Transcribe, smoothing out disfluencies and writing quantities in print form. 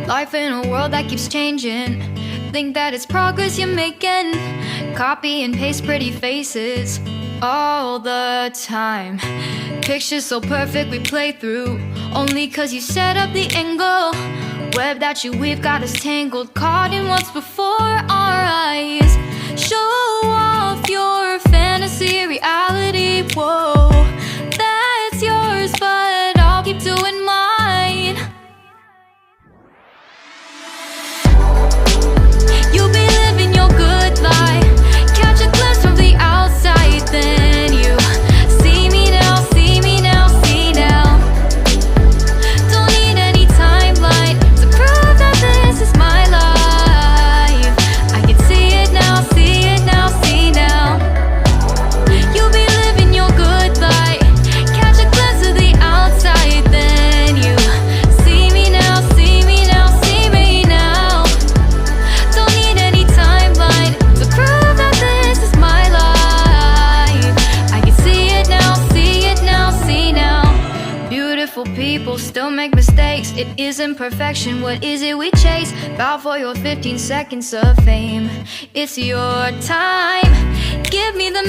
Life in a world that keeps changing. Think that it's progress you're making. Copy and paste pretty faces all the time. Pictures so perfect we play through, only cause you set up the angle. Web that you weave got us tangled, caught in what's before our eyes. Show off your fantasy reality, whoa, that's yours, but I'll keep doing mine. You'll be living your good life, catch a glimpse from the outside, then you see me now, see me now, see now. Don't need any timeline to prove that this is my life. I can see it now, see it now, see now. You'll be living your good life, catch a glimpse of the outside, then you see me now, see me now, see me now. Don't need any timeline to prove that this is my life. I can see it now, see it now, see now. Beautiful people still make mistakes. It isn't perfection, what is it we chase? Bow for your 15 seconds of fame. It's your time, give me the